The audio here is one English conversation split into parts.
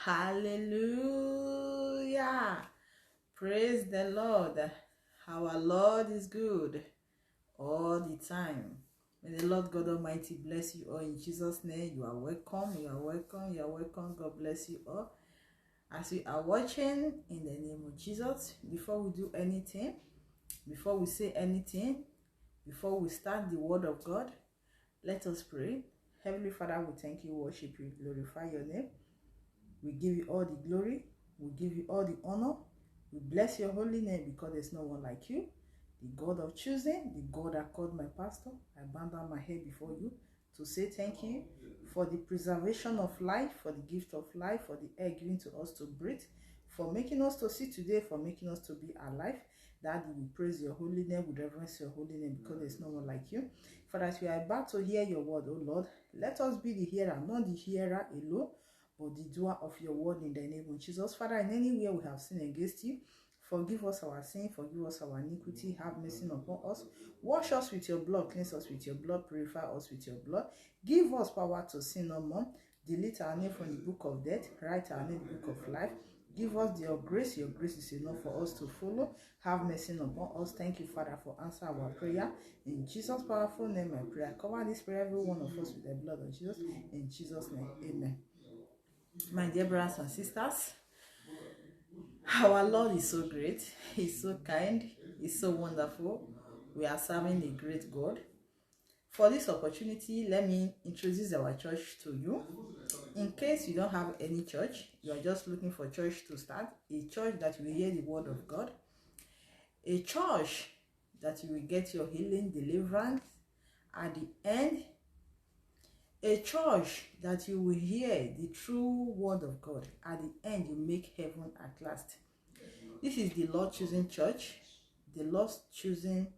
Hallelujah. Praise the Lord. Our Lord is good all the time. May the Lord God Almighty bless you all in Jesus' name. You are welcome. You are welcome. You are welcome. God bless you all. As we are watching, in the name of Jesus, before we do anything, before we say anything, before we start the word of God, let us pray. Heavenly Father, we thank you, worship you, glorify your name. We give you all the glory. We give you all the honor. We bless your holy name because there's no one like you. The God of choosing, the God that called my pastor. I bow down my head before you to say thank you for the preservation of life, for the gift of life, for the air given to us to breathe, for making us to see today, for making us to be alive. Daddy, we praise your holy name, we reverence your holy name because there's no one like you. For as we are about to hear your word, oh Lord, let us be the hearer, not the hearer alone, but the doer of your word in the name of Jesus. Father, in any way we have sinned against you, forgive us our sin, forgive us our iniquity, have mercy upon us. Wash us with your blood, cleanse us with your blood, purify us with your blood. Give us power to sin no more. Delete our name from the book of death, write our name in the book of life. Give us your grace is enough for us to follow. Have mercy upon us. Thank you, Father, for answering our prayer. In Jesus' powerful name I pray. I cover this prayer, every one of us, with the blood of Jesus. In Jesus' name, amen. My dear brothers and sisters, our Lord is so great, He's so kind, He's so wonderful. We are serving a great God. For this opportunity, let me introduce our church to you. In case you don't have any church, you are just looking for a church to start, a church that will hear the word of God, a church that you will get your healing, deliverance at the end, a church that you will hear the true word of God. At the end, you make heaven at last. This is the Lord choosing church. The Lord choosing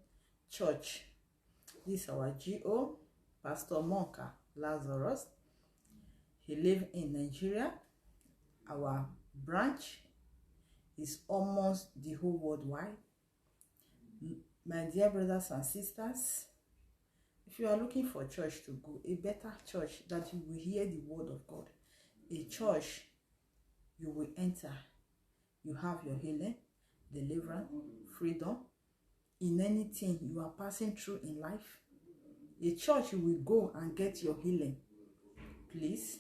church. This is our GO, Pastor Monka Lazarus. He lives in Nigeria. Our branch is almost the whole worldwide. My dear brothers and sisters, if you are looking for a church to go, a better church that you will hear the word of God, a church you will enter, you have your healing, deliverance, freedom in anything you are passing through in life, a church you will go and get your healing. Please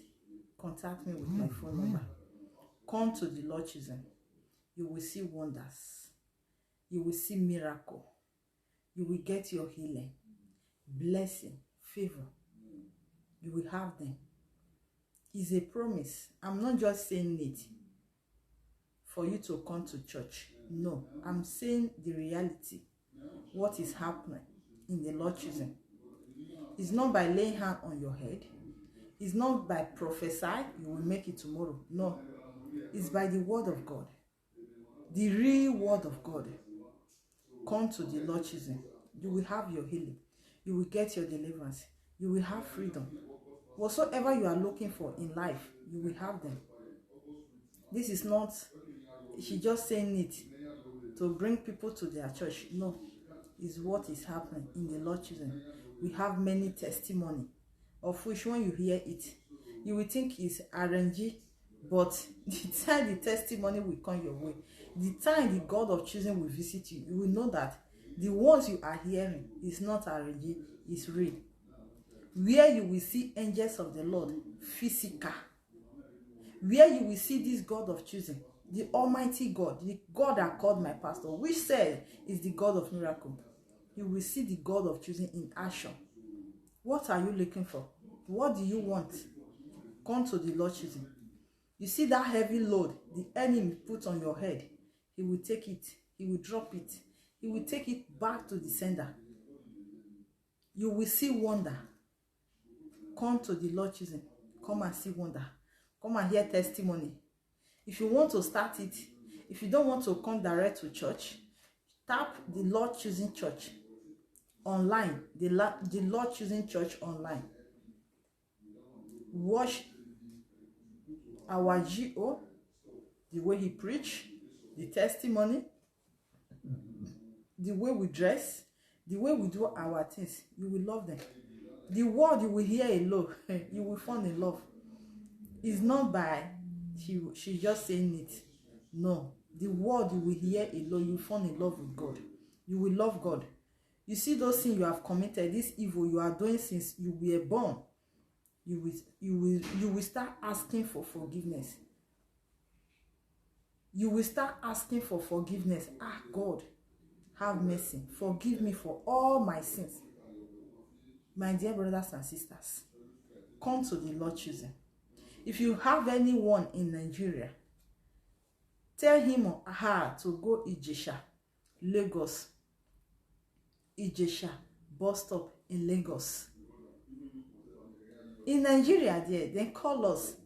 contact me with my phone number. Come to the Lord choosing. You will see wonders. You will see miracle. You will get your healing, blessing, favor. You will have them. It's a promise. I'm not just saying it for you to come to church. No, I'm saying the reality. What is happening in the Lord choosing. It's not by laying hand on your head. It's not by prophesy, you will make it tomorrow. No, it's by the word of God. The real word of God. Come to the Lord choosing. You will have your healing. You will get your deliverance. You will have freedom. Whatsoever you are looking for in life, you will have them. This is not, she just saying it to bring people to their church. No, it's what is happening in the Lord choosing. We have many testimony, of which when you hear it, you will think it's RNG, but the time the testimony will come your way, the time the God of choosing will visit you, you will know that the ones you are hearing is not RNG, it's real. Where you will see angels of the Lord, physical. Where you will see this God of choosing, the Almighty God, the God that called my pastor, which said is the God of miracle. You will see the God of choosing in action. What are you looking for? What do you want? Come to the Lord choosing. You see that heavy load the enemy put on your head, he will take it, he will drop it, he will take it back to the sender. You will see wonder. Come to the Lord choosing. Come and see wonder. Come and hear testimony. If you want to start it, if you don't want to come direct to church, tap the Lord choosing church online, the Lord choosing church online. Watch our GO, the way he preach, the testimony, the way we dress, the way we do our things. You will love them. The word you will hear alone, you will fall in love. It's not by She's just saying it. No, the word you will hear alone, you fall in love with God. You will love God. You see those things you have committed, this evil you are doing since you were born. You will start asking for forgiveness. You will start asking for forgiveness. Ah, God, have mercy. Forgive me for all my sins. My dear brothers and sisters, come to the Lord choosing. If you have anyone in Nigeria, tell him or her to go Ijesha, Lagos. Ijesha bus stop in Lagos. In Nigeria there, they call us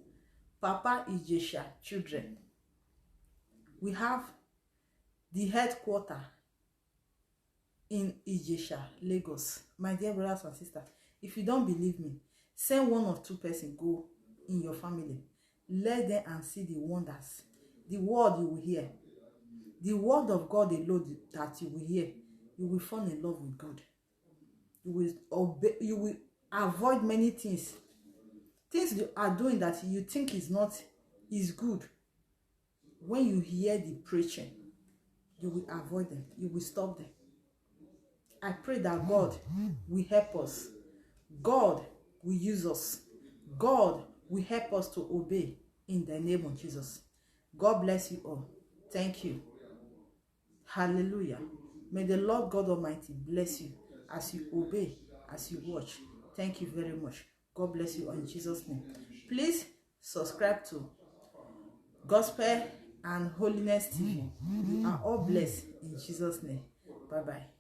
Papa Ijesha children. We have the headquarters in Ijesha, Lagos. My dear brothers and sisters, if you don't believe me, send 1 or 2 persons go in your family. Let them and see the wonders. The word you will hear. The word of God alone that you will hear. You will fall in love with God. You will obey. You will avoid many things. Things you are doing that you think is good. When you hear the preaching, you will avoid them. You will stop them. I pray that God will help us. God will use us. God will help us to obey in the name of Jesus. God bless you all. Thank you. Hallelujah. May the Lord God Almighty bless you as you obey, as you watch. Thank you very much. God bless you all in Jesus' name. Please subscribe to Gospel and Holiness TV. We are all blessed in Jesus' name. Bye-bye.